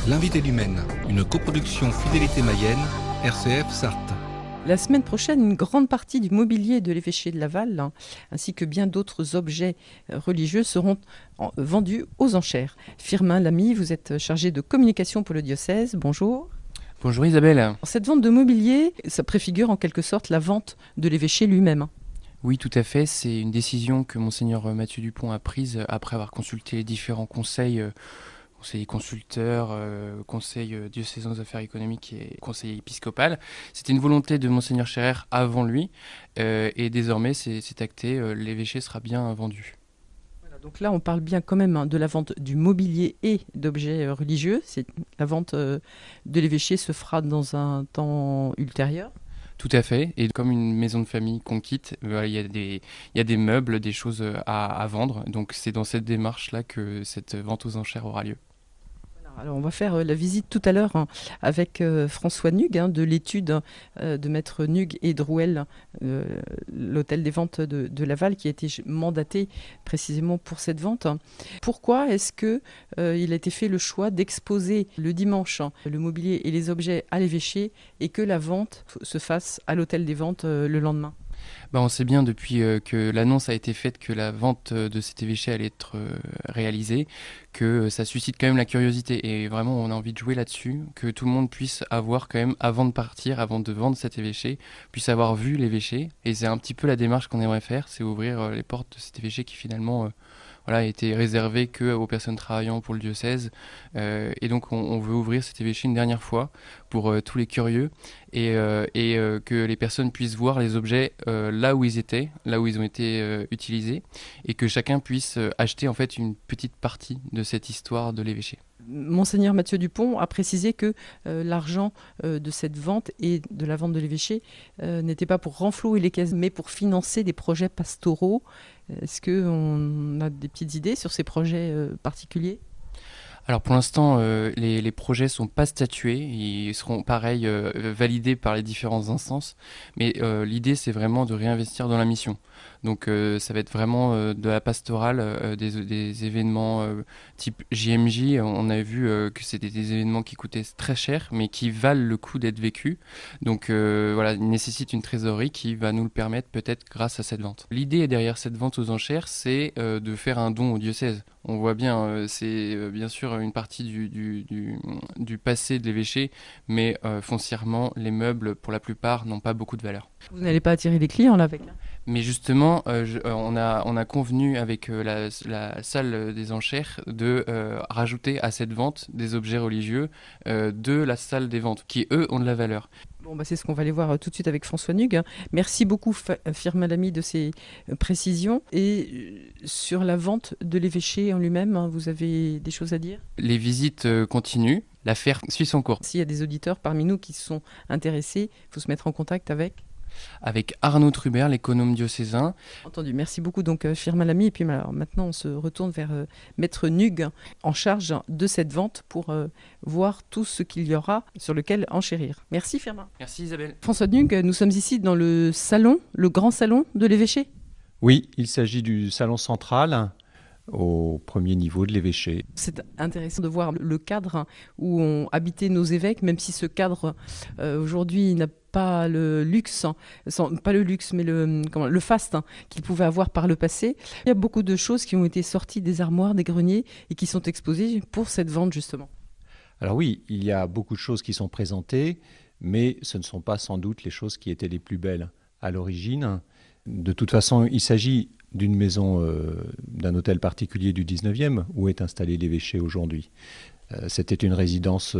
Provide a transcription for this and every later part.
L'invité du Maine, une coproduction Fidélité Mayenne, RCF Sarthe. La semaine prochaine, une grande partie du mobilier de l'évêché de Laval, ainsi que bien d'autres objets religieux, seront vendus aux enchères. Firmin Lamy, vous êtes chargé de communication pour le diocèse. Bonjour. Bonjour Isabelle. Cette vente de mobilier, ça préfigure en quelque sorte la vente de l'évêché lui-même. Oui, tout à fait. C'est une décision que Monseigneur Mathieu Dupont a prise après avoir consulté les différents conseils consulteurs, conseil diocésain des affaires économiques et conseil épiscopal. C'était une volonté de Monseigneur Scherer avant lui et désormais c'est acté, l'évêché sera bien vendu. Donc là, on parle bien quand même de la vente du mobilier et d'objets religieux. La vente de l'évêché se fera dans un temps ultérieur. Tout à fait. Et comme une maison de famille qu'on quitte, il y a des meubles, des choses à vendre. Donc c'est dans cette démarche-là que cette vente aux enchères aura lieu. Alors on va faire la visite tout à l'heure avec François Nug de l'étude de Maître Nug et Drouel, l'hôtel des ventes de Laval qui a été mandaté précisément pour cette vente. Pourquoi est-ce que il a été fait le choix d'exposer le dimanche le mobilier et les objets à l'évêché et que la vente se fasse à l'hôtel des ventes le lendemain ? On sait bien depuis que l'annonce a été faite que la vente de cet évêché allait être réalisée, que ça suscite quand même la curiosité et vraiment on a envie de jouer là-dessus, que tout le monde puisse avoir quand même, avant de partir, avant de vendre cet évêché, puisse avoir vu l'évêché et c'est un petit peu la démarche qu'on aimerait faire, c'est ouvrir les portes de cet évêché qui finalement a été réservé qu'aux personnes travaillant pour le diocèse et donc on veut ouvrir cet évêché une dernière fois pour tous les curieux et que les personnes puissent voir les objets là où ils étaient, là où ils ont été utilisés et que chacun puisse acheter en fait une petite partie de cette histoire de l'évêché. Monseigneur Mathieu Dupont a précisé que l'argent de cette vente et de la vente de l'évêché n'était pas pour renflouer les caisses, mais pour financer des projets pastoraux. Est-ce qu'on a des petites idées sur ces projets particuliers ? Alors pour l'instant, les projets ne sont pas statués, ils seront pareil validés par les différentes instances, mais l'idée c'est vraiment de réinvestir dans la mission. Donc ça va être vraiment de la pastorale, des événements type JMJ. On a vu que c'était des événements qui coûtaient très cher, mais qui valent le coup d'être vécus. Donc voilà, il nécessite une trésorerie qui va nous le permettre peut-être grâce à cette vente. L'idée derrière cette vente aux enchères, c'est de faire un don au diocèse. On voit bien, c'est bien sûr une partie du passé de l'évêché, mais foncièrement, les meubles, pour la plupart, n'ont pas beaucoup de valeur. Vous n'allez pas attirer les clients là avec ? Mais justement, on a convenu avec la salle des enchères de rajouter à cette vente des objets religieux de la salle des ventes, qui eux ont de la valeur. Bon, c'est ce qu'on va aller voir tout de suite avec François Nug. Merci beaucoup Firmin Lamy de ces précisions. Et sur la vente de l'évêché en lui-même, vous avez des choses à dire ? Les visites continuent, l'affaire suit son cours. S'il y a des auditeurs parmi nous qui sont intéressés, il faut se mettre en contact avec Arnaud Trubert, l'économe diocésain. Entendu, merci beaucoup donc Firmin Lamy. Et puis alors, maintenant on se retourne vers Maître Nug en charge de cette vente pour voir tout ce qu'il y aura sur lequel enchérir. Merci Firmin. Merci Isabelle. François Nug, nous sommes ici dans le salon, le grand salon de l'évêché. Oui, il s'agit du salon central au premier niveau de l'évêché. C'est intéressant de voir le cadre où ont habité nos évêques, même si ce cadre aujourd'hui n'a pas le luxe, mais le faste qu'il pouvait avoir par le passé. Il y a beaucoup de choses qui ont été sorties des armoires, des greniers et qui sont exposées pour cette vente justement. Alors oui, il y a beaucoup de choses qui sont présentées, mais ce ne sont pas sans doute les choses qui étaient les plus belles à l'origine. De toute façon, il s'agit d'une maison, d'un hôtel particulier du 19e où est installé l'évêché aujourd'hui. C'était une résidence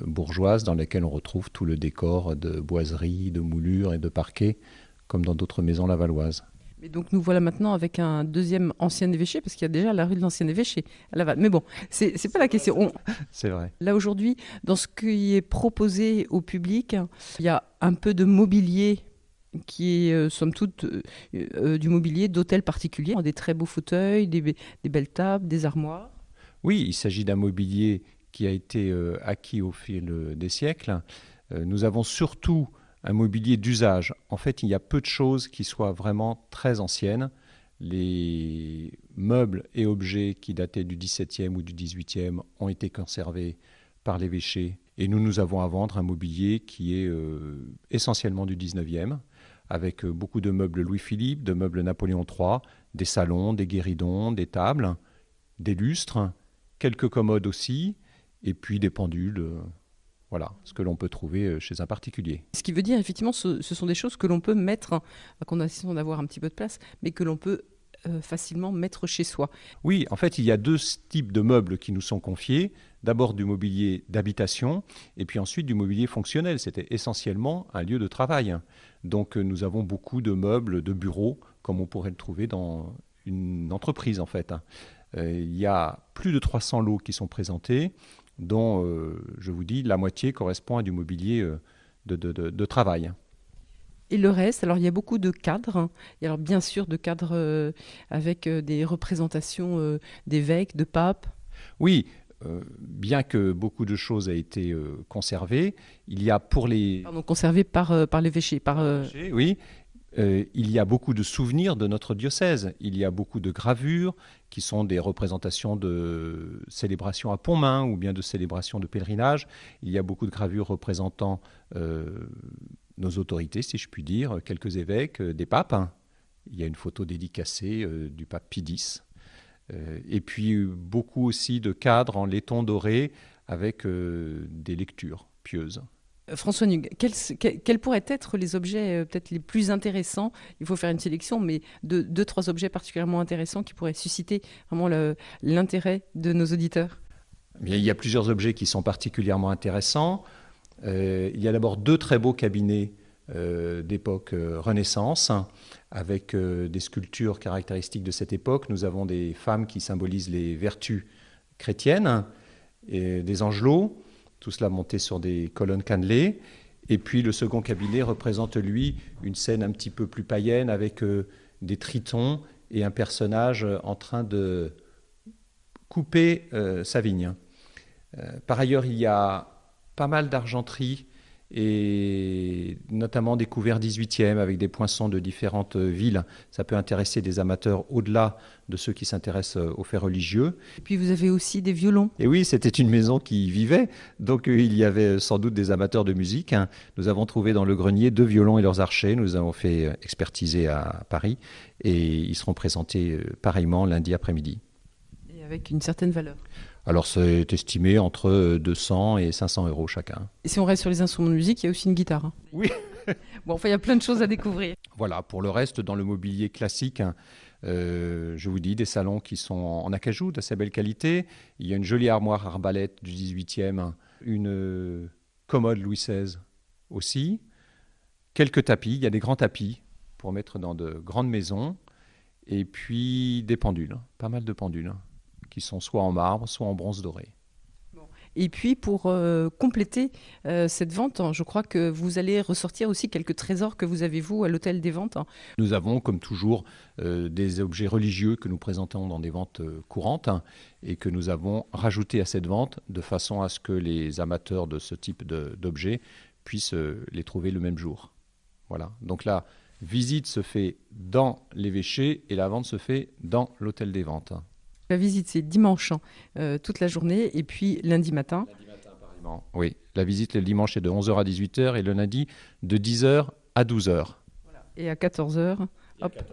bourgeoise dans laquelle on retrouve tout le décor de boiseries, de moulures et de parquets, comme dans d'autres maisons lavalloises. Mais donc nous voilà maintenant avec un deuxième ancien évêché, parce qu'il y a déjà la rue de l'ancien évêché à Laval. Mais bon, c'est pas la question. C'est vrai. Là aujourd'hui, dans ce qui est proposé au public, il y a un peu de mobilier qui est somme toute du mobilier d'hôtel particulier, des très beaux fauteuils, des belles tables, des armoires. Oui, il s'agit d'un mobilier qui a été acquis au fil des siècles. Nous avons surtout un mobilier d'usage. En fait, il y a peu de choses qui soient vraiment très anciennes. Les meubles et objets qui dataient du XVIIe ou du XVIIIe ont été conservés par l'évêché. Et nous avons à vendre un mobilier qui est essentiellement du 19e, avec beaucoup de meubles Louis-Philippe, de meubles Napoléon III, des salons, des guéridons, des tables, des lustres, quelques commodes aussi, et puis des pendules. Voilà, ce que l'on peut trouver chez un particulier. Ce qui veut dire, effectivement, ce sont des choses que l'on peut mettre, à condition d'avoir un petit peu de place, mais que l'on peut facilement mettre chez soi. Oui, en fait, il y a deux types de meubles qui nous sont confiés. D'abord du mobilier d'habitation et puis ensuite du mobilier fonctionnel. C'était essentiellement un lieu de travail. Donc nous avons beaucoup de meubles de bureaux comme on pourrait le trouver dans une entreprise en fait. Il y a plus de 300 lots qui sont présentés dont, je vous dis, la moitié correspond à du mobilier de travail. Et le reste, alors il y a beaucoup de cadres, et alors bien sûr de cadres avec des représentations d'évêques, de papes. Oui, bien que beaucoup de choses aient été conservées, il y a pour les... Pardon, conservées par l'évêché. Oui, il y a beaucoup de souvenirs de notre diocèse. Il y a beaucoup de gravures qui sont des représentations de célébrations à Pontmain ou bien de célébrations de pèlerinage. Il y a beaucoup de gravures représentant nos autorités, si je puis dire, quelques évêques, des papes. Il y a une photo dédicacée du pape Pie X. Et puis beaucoup aussi de cadres en laiton doré avec des lectures pieuses. François Nug, quels pourraient être les objets peut-être les plus intéressants? Il faut faire une sélection, mais deux, trois objets particulièrement intéressants qui pourraient susciter vraiment l'intérêt de nos auditeurs. Bien, il y a plusieurs objets qui sont particulièrement intéressants. Il y a d'abord deux très beaux cabinets d'époque Renaissance, avec des sculptures caractéristiques de cette époque. Nous avons des femmes qui symbolisent les vertus chrétiennes, et des angelots, tout cela monté sur des colonnes cannelées. Et puis le second cabinet représente, lui, une scène un petit peu plus païenne, avec des tritons et un personnage en train de couper sa vigne. Par ailleurs, il y a pas mal d'argenterie, et notamment des couverts 18e avec des poinçons de différentes villes. Ça peut intéresser des amateurs au-delà de ceux qui s'intéressent aux faits religieux. Et puis vous avez aussi des violons. Et oui, c'était une maison qui vivait, donc il y avait sans doute des amateurs de musique. Nous avons trouvé dans le grenier 2 violons et leurs archets. Nous avons fait expertiser à Paris et ils seront présentés pareillement lundi après-midi. Et avec une certaine valeur. Alors c'est estimé entre 200 et 500 euros chacun. Et si on reste sur les instruments de musique, il y a aussi une guitare. Oui. Bon, enfin, il y a plein de choses à découvrir. Voilà, pour le reste, dans le mobilier classique, je vous dis, des salons qui sont en acajou d'assez belle qualité. Il y a une jolie armoire arbalète du 18e, une commode Louis XVI aussi, quelques tapis, il y a des grands tapis pour mettre dans de grandes maisons, et puis des pendules, pas mal de pendules, qui sont soit en marbre, soit en bronze doré. Et puis pour compléter cette vente, je crois que vous allez ressortir aussi quelques trésors que vous avez, vous, à l'Hôtel des Ventes. Nous avons, comme toujours, des objets religieux que nous présentons dans des ventes courantes et que nous avons rajoutés à cette vente de façon à ce que les amateurs de ce type d'objets puissent les trouver le même jour. Voilà. Donc la visite se fait dans l'évêché et la vente se fait dans l'Hôtel des Ventes. La visite, c'est dimanche, toute la journée, et puis lundi matin. Lundi matin, apparemment. Oui, la visite le dimanche est de 11h à 18h et le lundi de 10h à 12h. Voilà. Et à 14h,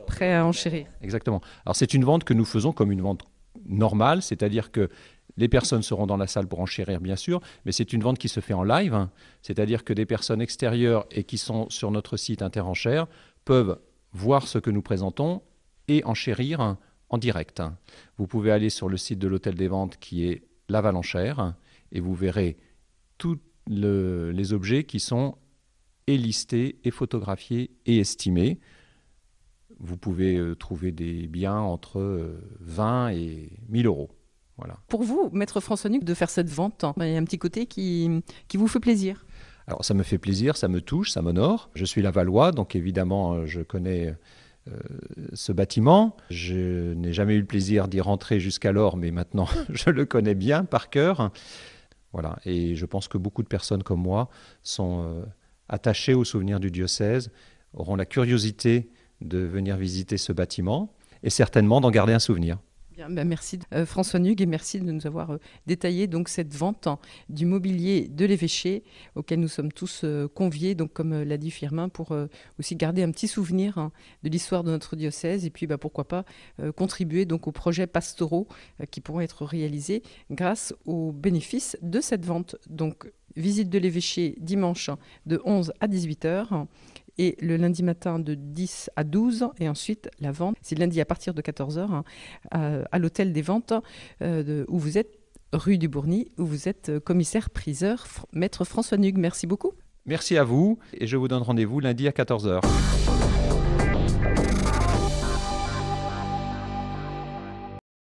prêt à enchérir. Exactement. Alors c'est une vente que nous faisons comme une vente normale, c'est-à-dire que les personnes seront dans la salle pour enchérir, bien sûr, mais c'est une vente qui se fait en live, c'est-à-dire que des personnes extérieures et qui sont sur notre site Interenchères peuvent voir ce que nous présentons et enchérir en direct. Vous pouvez aller sur le site de l'Hôtel des Ventes qui est Laval Enchères et vous verrez tous les objets qui sont et listés, et photographiés et estimés. Vous pouvez trouver des biens entre 20 et 1000 euros. Voilà. Pour vous, Maître François Nug, de faire cette vente, il y a un petit côté qui vous fait plaisir. Alors ça me fait plaisir, ça me touche, ça m'honore. Je suis lavallois, donc évidemment je connais ce bâtiment. Je n'ai jamais eu le plaisir d'y rentrer jusqu'alors, mais maintenant je le connais bien par cœur. Voilà. Et je pense que beaucoup de personnes comme moi sont attachées aux souvenirs du diocèse, auront la curiosité de venir visiter ce bâtiment et certainement d'en garder un souvenir. Bien, merci François Nug et merci de nous avoir détaillé donc cette vente du mobilier de l'évêché auquel nous sommes tous conviés, donc comme l'a dit Firmin, pour aussi garder un petit souvenir de l'histoire de notre diocèse et puis pourquoi pas contribuer donc aux projets pastoraux qui pourront être réalisés grâce aux bénéfices de cette vente. Donc visite de l'évêché dimanche de 11 à 18h. Et le lundi matin de 10 à 12, et ensuite la vente, c'est lundi à partir de 14h, à l'hôtel des ventes, où vous êtes, rue du Bourgny, où vous êtes commissaire-priseur, maître François Nug. Merci beaucoup. Merci à vous, et je vous donne rendez-vous lundi à 14h.